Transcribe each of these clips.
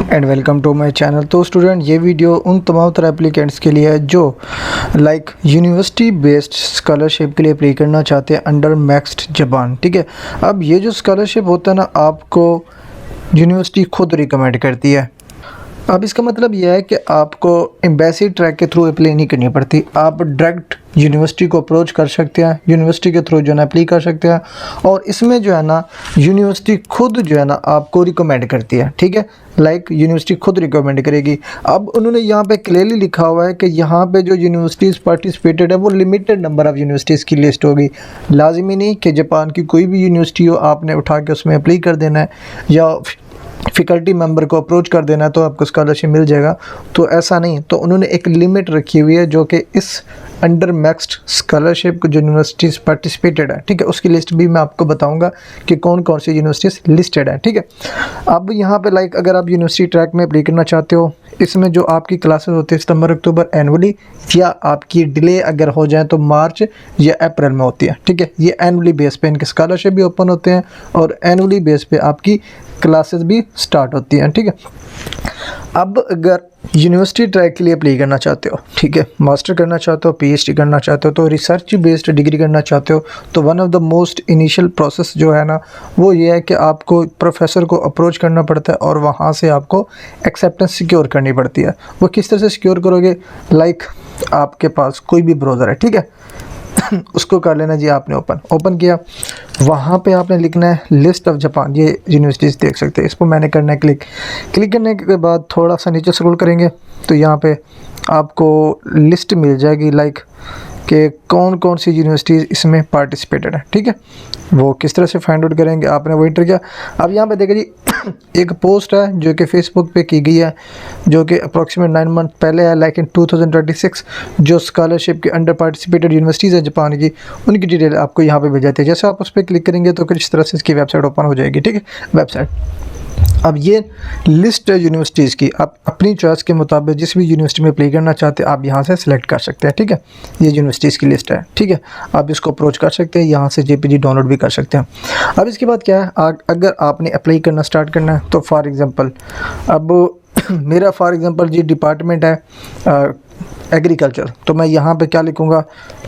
And welcome to my channel. तो student, ये video उन तमाम तरह एप्लीकेंट्स के लिए है जो यूनिवर्सिटी बेस्ड स्कॉलरशिप के लिए अप्लाई करना चाहते हैं अंडर मैक्स्ड जापान। ठीक है, अब ये जो स्कॉलरशिप होता है ना, आपको यूनिवर्सिटी खुद रिकमेंड करती है। अब इसका मतलब यह है कि आपको एम्बेसी ट्रैक के थ्रू अप्लाई नहीं करनी पड़ती, आप डायरेक्ट यूनिवर्सिटी को अप्रोच कर सकते हैं, यूनिवर्सिटी के थ्रू जो है ना अप्लाई कर सकते हैं। और इसमें जो है ना यूनिवर्सिटी खुद जो है ना आपको रिकमेंड करती है। ठीक है, यूनिवर्सिटी खुद रिकमेंड करेगी। अब उन्होंने यहाँ पे क्लियरली लिखा हुआ है कि यहाँ पे जो यूनिवर्सिटीज़ पार्टिसिपेटेड है वो लिमिटेड नंबर ऑफ़ यूनिवर्सिटीज़ की लिस्ट होगी। लाजिमी नहीं कि जापान की कोई भी यूनिवर्सिटी हो आपने उठा के उसमें अप्लाई कर देना है या फैकल्टी मेंबर को अप्रोच कर देना है तो आपको स्कॉलरशिप मिल जाएगा, तो ऐसा नहीं। तो उन्होंने एक लिमिट रखी हुई है जो कि इस अंडर मैक्स्ड स्कॉलरशिप जो यूनिवर्सिटीज़ पार्टिसिपेटेड है, ठीक है, उसकी लिस्ट भी मैं आपको बताऊंगा कि कौन कौन सी यूनिवर्सिटीज़ लिस्टेड है। ठीक है, अब यहाँ पे अगर आप यूनिवर्सिटी ट्रैक में अप्लाई करना चाहते हो, इसमें जो आपकी क्लासेस होती है सितंबर अक्टूबर एनुअली, या आपकी डिले अगर हो जाए तो मार्च या अप्रैल में होती है। ठीक है, ये एनुअली बेस पे इनके स्कॉलरशिप भी ओपन होते हैं और एनुअली बेस पे आपकी क्लासेस भी स्टार्ट होती हैं। ठीक है, अब अगर यूनिवर्सिटी ट्रैक के लिए अप्लाई करना चाहते हो, ठीक है, मास्टर करना चाहते हो, पीएचडी करना चाहते हो, तो रिसर्च बेस्ड डिग्री करना चाहते हो, तो one of the most initial process जो है ना वो ये है कि आपको प्रोफेसर को अप्रोच करना पड़ता है और वहाँ से आपको एक्सेप्टेंस सिक्योर करनी पड़ती है। वो किस तरह से सिक्योर करोगे? आपके पास कोई भी ब्राउज़र है, ठीक है, उसको कर लेना जी आपने ओपन किया, वहाँ पे आपने लिखना है लिस्ट ऑफ जापान। ये यूनिवर्सिटीज़ देख सकते हैं, इस पर मैंने करना है क्लिक करने के बाद थोड़ा सा नीचे स्क्रॉल करेंगे तो यहाँ पे आपको लिस्ट मिल जाएगी कि कौन कौन सी यूनिवर्सिटीज़ इसमें पार्टिसिपेटेड है। ठीक है, वो किस तरह से फाइंड आउट करेंगे, आपने वो इंटर किया। अब यहाँ पे देखिए जी एक पोस्ट है जो कि फेसबुक पे की गई है, जो कि अप्रॉक्सीमेट 9 मंथ पहले है, इन 2026 जो स्कॉलरशिप के अंडर पार्टिसिपेटेड यूनिवर्सिटीज़ है जापान की, उनकी डिटेल आपको यहाँ पे भेज जाती है। जैसे आप उस पर क्लिक करेंगे तो किस तरह से इसकी वेबसाइट ओपन हो जाएगी। ठीक है, वेबसाइट, अब ये लिस्ट है यूनिवर्सिटीज़ की, आप अपनी चॉइस के मुताबिक जिस भी यूनिवर्सिटी में अप्लाई करना चाहते हैं आप यहाँ से सिलेक्ट कर सकते हैं। ठीक है, ये यूनिवर्सिटीज़ की लिस्ट है। ठीक है, आप इसको अप्रोच कर सकते हैं, यहाँ से जेपीजी डाउनलोड भी कर सकते हैं। अब इसके बाद क्या है, अगर आपने अप्लाई करना स्टार्ट करना है तो फॉर एग्ज़ाम्पल अब मेरा फॉर एग्ज़ाम्पल जी डिपार्टमेंट है एग्रीकल्चर, तो मैं यहाँ पर क्या लिखूँगा,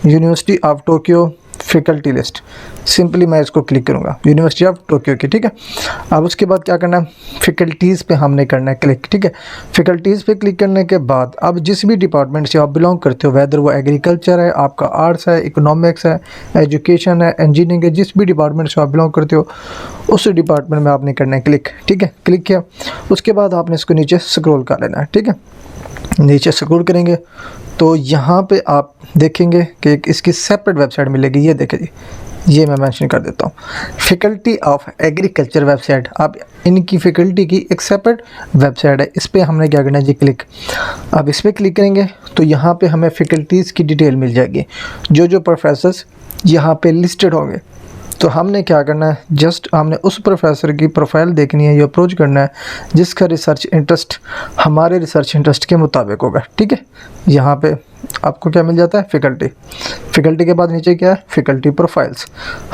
university of Tokyo faculty list. Simply मैं इसको क्लिक करूँगा, यूनिवर्सिटी ऑफ टोक्यो की। ठीक है, अब उसके बाद क्या करना है, फैकल्टीज़ पे हमने करना है क्लिक। ठीक है, फैकल्टीज़ पे क्लिक करने के बाद अब जिस भी डिपार्टमेंट से आप बिलोंग करते हो, वेदर वो एग्रीकल्चर है, आपका आर्ट्स है, इकोनॉमिक्स है, एजुकेशन है, इंजीनियरिंग है, जिस भी डिपार्टमेंट से आप बिलोंग करते हो उस डिपार्टमेंट में आपने करना है क्लिक। ठीक है, क्लिक किया, उसके बाद आपने इसको नीचे स्क्रॉल कर लेना है। ठीक है, नीचे स्क्रॉल करेंगे तो यहाँ पे आप देखेंगे कि इसकी सेपरेट वेबसाइट मिलेगी। ये देखें जी, ये मैं मेंशन कर देता हूँ, फैकल्टी ऑफ एग्रीकल्चर वेबसाइट। आप इनकी फैकल्टी की एक सेपरेट वेबसाइट है, इस पर हमने क्या करना है जी क्लिक। अब इस पर क्लिक करेंगे तो यहाँ पे हमें फैकल्टीज़ की डिटेल मिल जाएगी, जो प्रोफेसर्स यहाँ पे लिस्टेड होंगे। तो हमने क्या करना है, जस्ट हमने उस प्रोफेसर की प्रोफाइल देखनी है, ये अप्रोच करना है जिसका रिसर्च इंटरेस्ट हमारे रिसर्च इंटरेस्ट के मुताबिक होगा। ठीक है, यहाँ पे आपको क्या मिल जाता है, फैकल्टी के बाद नीचे क्या है, फैकल्टी प्रोफाइल्स।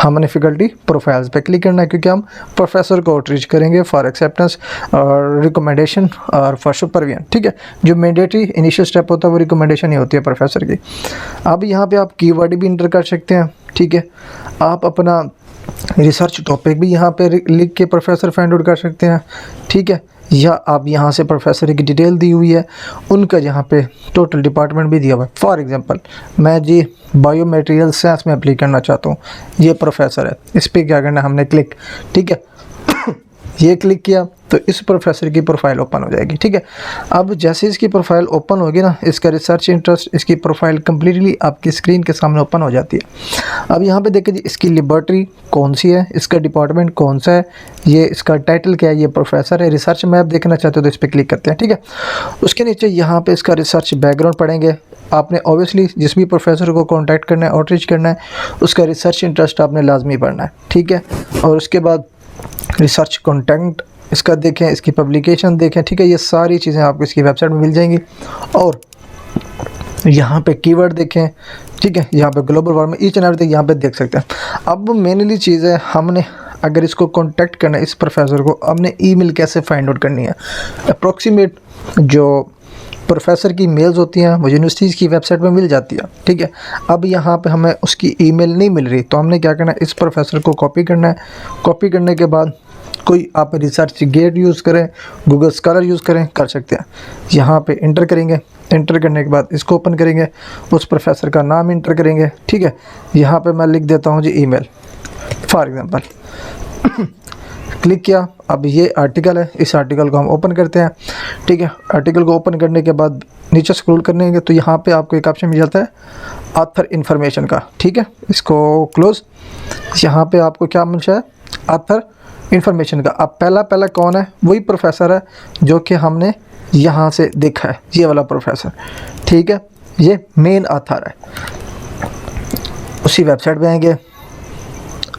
हमने फैकल्टी प्रोफाइल्स पे क्लिक करना है क्योंकि हम प्रोफेसर को आउटरीच करेंगे फॉर एक्सेप्टेंस और रिकमेंडेशन और फॉर सुपरविजन। ठीक है, जो मैंडेटरी इनिशियल स्टेप होता है वो रिकमेंडेशन ही होती है प्रोफेसर की। अब यहाँ पे आप कीवर्ड भी इंटर कर सकते हैं। ठीक है, आप अपना रिसर्च टॉपिक भी यहाँ पे लिख के प्रोफेसर फाइंड आउट कर सकते हैं। ठीक है, या आप यहाँ से प्रोफेसर की डिटेल दी हुई है, उनका यहाँ पे टोटल डिपार्टमेंट भी दिया हुआ है। फॉर एग्जांपल मैं जी बायो मटेरियल साइंस में अप्लाई करना चाहता हूँ, ये प्रोफेसर है, इस पर क्या करना है हमने क्लिक। ठीक है, ये क्लिक किया तो इस प्रोफेसर की प्रोफाइल ओपन हो जाएगी। ठीक है, अब जैसे इसकी प्रोफाइल ओपन होगी ना, इसका रिसर्च इंटरेस्ट, इसकी प्रोफाइल कम्प्लीटली आपकी स्क्रीन के सामने ओपन हो जाती है। अब यहाँ पे देखिए जी इसकी लेबॉर्ट्री कौन सी है, इसका डिपार्टमेंट कौन सा है, ये इसका टाइटल क्या है, ये प्रोफेसर है। रिसर्च में आप देखना चाहते हो तो इस पर क्लिक करते हैं। ठीक है, उसके नीचे यहाँ पर इसका रिसर्च बैकग्राउंड पढ़ेंगे। आपने ऑब्वियसली जिस भी प्रोफेसर को कॉन्टैक्ट करना है, आउटरीच करना है, उसका रिसर्च इंटरेस्ट आपने लाजमी पढ़ना है। ठीक है, और उसके बाद रिसर्च कंटेंट इसका देखें, इसकी पब्लिकेशन देखें। ठीक है, ये सारी चीज़ें आपको इसकी वेबसाइट में मिल जाएंगी। और यहाँ पे कीवर्ड देखें, ठीक है, यहाँ पे global warming each and everything यहाँ पे देख सकते हैं। अब मेनली चीज़ है, हमने अगर इसको कांटेक्ट करना है इस प्रोफेसर को, हमने ईमेल कैसे फाइंड आउट करनी है। अप्रॉक्सीमेट जो प्रोफेसर की मेल्स होती हैं वो यूनिवर्सिटीज़ की वेबसाइट पे मिल जाती है, ठीक है। अब यहाँ पे हमें उसकी ईमेल नहीं मिल रही, तो हमने क्या करना है, इस प्रोफेसर को कॉपी करना है। कॉपी करने के बाद कोई आप रिसर्च गेट यूज़ करें, गूगल स्कॉलर यूज़ करें, कर सकते हैं। यहाँ पे इंटर करेंगे, इंटर करने के बाद इसको ओपन करेंगे, उस प्रोफेसर का नाम इंटर करेंगे, ठीक है। यहाँ पे मैं लिख देता हूँ जी ईमेल फॉर एग्ज़ाम्पल। क्लिक किया, अब ये आर्टिकल है, इस आर्टिकल को हम ओपन करते हैं, ठीक है। आर्टिकल को ओपन करने के बाद नीचे स्क्रॉल करेंगे तो यहाँ पे आपको एक ऑप्शन मिल जाता है ऑथर इन्फॉर्मेशन का, ठीक है। इसको क्लोज। यहाँ पे आपको क्या मिल जाए, ऑथर इन्फॉर्मेशन का। अब पहला कौन है, वही प्रोफेसर है जो कि हमने यहाँ से देखा है, ये वाला प्रोफेसर, ठीक है। ये मेन ऑथर है। उसी वेबसाइट पे आएंगे,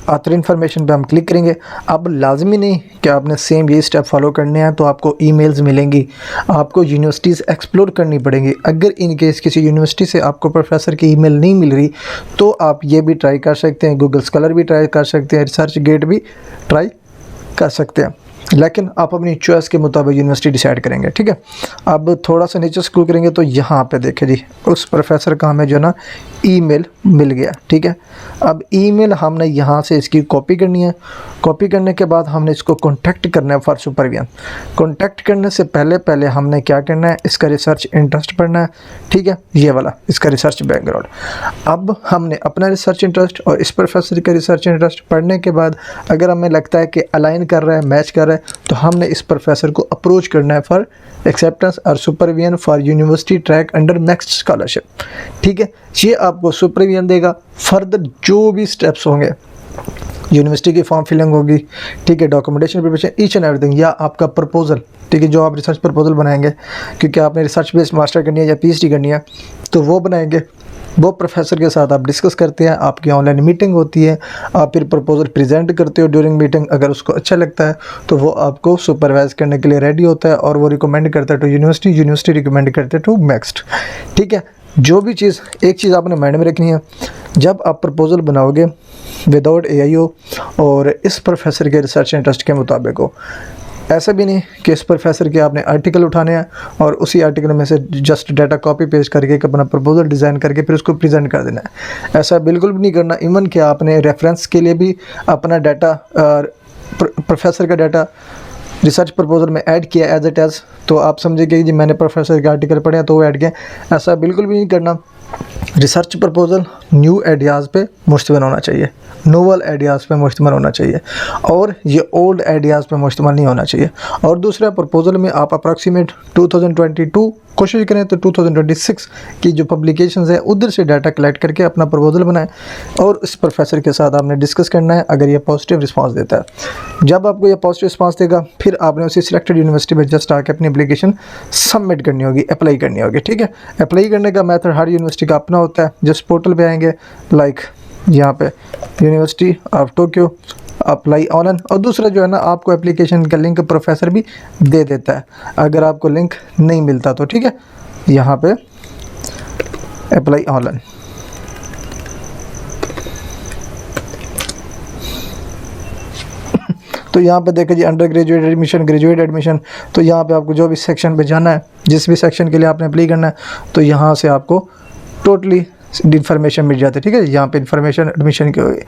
ऑथर इन्फॉर्मेशन पे हम क्लिक करेंगे। अब लाजमी नहीं कि आपने सेम ये स्टेप फॉलो करने हैं तो आपको ईमेल्स मिलेंगी, आपको यूनिवर्सिटीज़ एक्सप्लोर करनी पड़ेंगी। अगर इन केस किसी यूनिवर्सिटी से आपको प्रोफेसर की ईमेल नहीं मिल रही तो आप ये भी ट्राई कर सकते हैं, गूगल स्कॉलर भी ट्राई कर सकते हैं, रिसर्च गेट भी ट्राई कर सकते हैं, लेकिन आप अपनी चॉइस के मुताबिक यूनिवर्सिटी डिसाइड करेंगे, ठीक है। अब थोड़ा सा नीचे स्क्रॉल करेंगे तो यहाँ पे देखें जी, उस प्रोफेसर का हमें जो ना ईमेल मिल गया, ठीक है। अब ईमेल हमने यहाँ से इसकी कॉपी करनी है। कॉपी करने के बाद हमने इसको कॉन्टैक्ट करना है फॉर सुपरविजन। कॉन्टैक्ट करने से पहले हमने क्या करना है, इसका रिसर्च इंटरेस्ट पढ़ना है, ठीक है, ये वाला इसका रिसर्च बैकग्राउंड। अब हमने अपना रिसर्च इंटरेस्ट और इस प्रोफेसर का रिसर्च इंटरेस्ट पढ़ने के बाद अगर हमें लगता है कि अलाइन कर रहा है, मैच कर रहा है, तो हमने इस प्रोफेसर को अप्रोच करना है फॉर एक्सेप्टेंस और supervision for university track under next scholarship, ठीक है। ये आपको सुपरविजन देगा। फर्दर जो भी स्टेप्स होंगे, यूनिवर्सिटी की फॉर्म फिलिंग होगी, ठीक है, documentation preparation, each and everything, या आपका प्रपोजल, ठीक है, जो आप रिसर्च प्रपोजल बनाएंगे, क्योंकि आपने रिसर्च बेस्ड मास्टर करनी है या पीएचडी करनी है, तो वो बनाएंगे। वो प्रोफेसर के साथ आप डिस्कस करते हैं, आपकी ऑनलाइन मीटिंग होती है, आप फिर प्रपोजल प्रेजेंट करते हो ड्यूरिंग मीटिंग। अगर उसको अच्छा लगता है तो वो आपको सुपरवाइज करने के लिए रेडी होता है और वो रिकमेंड करता है टू यूनिवर्सिटी, यूनिवर्सिटी रिकमेंड करते हैं टू नेक्स्ट, ठीक है। जो भी चीज़, एक चीज़ आपने माइंड में रखनी है, जब आप प्रपोजल बनाओगे विदाउट AIO और इस प्रोफेसर के रिसर्च इंटरेस्ट के मुताबिक हो, ऐसा भी नहीं कि इस प्रोफेसर के आपने आर्टिकल उठाने हैं और उसी आर्टिकल में से जस्ट डाटा कॉपी पेस्ट करके एक अपना प्रपोजल डिज़ाइन करके फिर उसको प्रेजेंट कर देना है। ऐसा बिल्कुल भी नहीं करना। इवन कि आपने रेफरेंस के लिए भी अपना डाटा, प्रोफेसर का डाटा रिसर्च प्रपोजल में ऐड किया एज इट एज, तो आप समझिए जी मैंने प्रोफेसर के आर्टिकल पढ़े हैं तो वो ऐड किया। ऐसा बिल्कुल भी नहीं करना। रिसर्च प्रपोजल न्यू आइडियाज़ पे मुश्तमिल होना चाहिए, नोवल आइडियाज़ पे मुश्तमिल होना चाहिए, और ये ओल्ड आइडियाज़ पे मुश्तमिल नहीं होना चाहिए। और दूसरा, प्रपोजल में आप अप्रॉक्सीमेट 2022 कोशिश करें तो 2026 की जो पब्लिकेशंस है उधर से डाटा कलेक्ट करके अपना प्रपोजल बनाएं और इस प्रोफेसर के साथ आपने डिस्कस करना है। अगर ये पॉजिटिव रिस्पांस देता है, जब आपको ये पॉजिटिव रिस्पांस देगा, फिर आपने उसी सिलेक्टेड यूनिवर्सिटी में जस्ट आके अपनी एप्लीकेशन सबमिट करनी होगी, अप्लाई करनी होगी, ठीक है। अप्लाई करने का मेथड हर यूनिवर्सिटी का अपना होता है। जिस पोर्टल पे आएंगे, लाइक यहाँ पे university of Tokyo apply online, और दूसरा जो है ना, आपको एप्लीकेशन का लिंक प्रोफेसर भी दे देता है अगर आपको लिंक नहीं मिलता तो, ठीक है। यहाँ पे अप्लाई ऑनलाइन, तो यहाँ पे देखिए जी, undergraduate admission, graduate admission, तो यहाँ पे आपको जो भी सेक्शन पे जाना है, जिस भी सेक्शन के लिए आपने अप्लाई करना है, तो यहाँ से आपको टोटली इन्फॉर्मेशन मिल जाती है, ठीक है। यहाँ पे इन्फॉर्मेशन एडमिशन की होगी,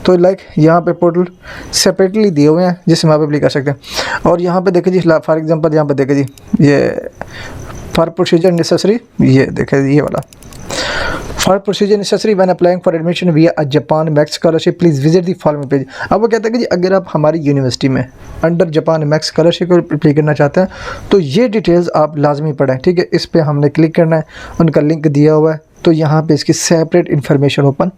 तो लाइक यहाँ पे पोर्टल सेपरेटली दिए हुए हैं जिसमें आप अप्लाई कर सकते हैं। और यहाँ पे देखिए जी, फॉर एग्जांपल यहाँ पे देखिए जी, ये फॉर प्रोसीजर नेसेसरी, ये देखिए ये वाला, for procedure necessary when applying for admission via Japan MEXT scholarship please visit the following page. अब वो कहते हैं कि जी अगर आप हमारी यूनिवर्सिटी में अंडर जापान मैक्स स्कॉलरशिप को अप्लाई करना चाहते हैं तो ये डिटेल्स आप लाजमी पढ़ें, ठीक है। इस पर हमने क्लिक करना है, उनका लिंक दिया हुआ है, तो यहाँ पे इसकी सेपरेट इन्फॉर्मेशन ओपन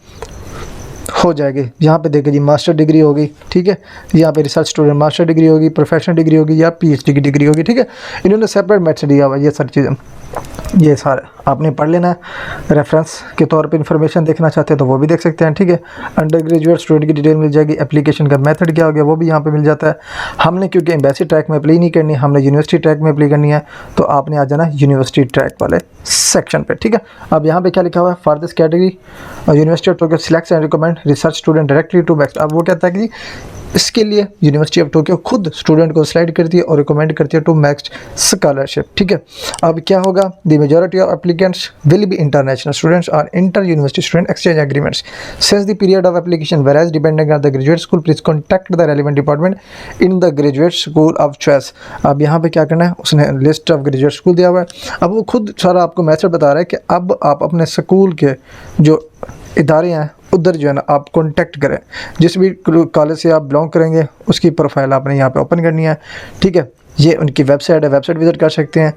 हो जाएगी। यहाँ पे देखिए जी, मास्टर डिग्री होगी, ठीक है, यहाँ पे रिसर्च स्टूडेंट मास्टर डिग्री होगी, प्रोफेशनल डिग्री होगी या PhD की डिग्री होगी, ठीक है। इन्होंने सेपरेट मेथड दिया हुआ है। ये सारी चीज़ें, ये सारा आपने पढ़ लेना है। रेफरेंस के तौर पे इन्फॉर्मेशन देखना चाहते हैं तो वो भी देख सकते हैं, ठीक है। अंडर ग्रेजुएट स्टूडेंट की डिटेल मिल जाएगी, एप्लीकेशन का मेथड क्या हो गया वो भी यहाँ पे मिल जाता है। हमने क्योंकि एम्बेसी ट्रैक में अप्लाई नहीं करनी, हमने यूनिवर्सिटी ट्रैक में अप्लाई करनी है, तो आपने आ जाना यूनिवर्सिटी ट्रैक वाले सेक्शन पे, ठीक है। अब यहाँ पे क्या लिखा हुआ है, for this category university of Tokyo selects and recommend research student directly to MEXT. अब वो कहता है कि इसके लिए यूनिवर्सिटी ऑफ टोक्यो खुद स्टूडेंट को स्लाइड करती है और रिकमेंड करती है टू मैक्स स्कॉलरशिप, ठीक है। अब क्या होगा, the majority of applicants will be international students और inter university student exchange agreements since the period of application varies depending on the graduate school, please contact the relevant department in the graduate school of choice. अब यहाँ पे क्या करना है, उसने list of graduate school दिया हुआ है। अब वो खुद सारा आपको मैथड बता रहा है कि अब आप अपने स्कूल के जो इदारे हैं उधर जो है ना आप कांटेक्ट करें, जिस भी कॉलेज से आप बिलोंग करेंगे उसकी प्रोफाइल आपने यहाँ पे ओपन करनी है, ठीक है। ये उनकी वेबसाइट है, वेबसाइट विजिट कर सकते हैं।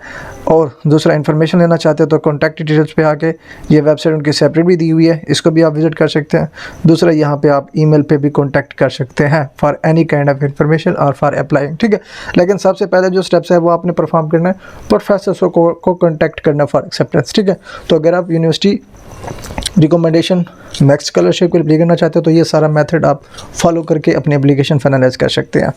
और दूसरा इन्फॉर्मेशन लेना चाहते हैं तो कॉन्टैक्ट डिटेल्स पे आके ये वेबसाइट उनकी सेपरेट भी दी हुई है, इसको भी आप विजिट कर सकते हैं। दूसरा यहाँ पे आप ईमेल पे भी कॉन्टैक्ट कर सकते हैं for any kind of information और फॉर अप्लाइंग, ठीक है। लेकिन सबसे पहले जो स्टेप्स है वो आपने परफॉर्म करना है, प्रोफेसर को कॉन्टैक्ट करना फॉर एक्सेप्टेंस, ठीक है। तो अगर आप यूनिवर्सिटी रिकमेंडेशन मैक्स स्कॉलरशिप को अप्लाई करना चाहते हो तो ये सारा मेथड आप फॉलो करके अपनी एप्लीकेशन फाइनलाइज कर सकते हैं।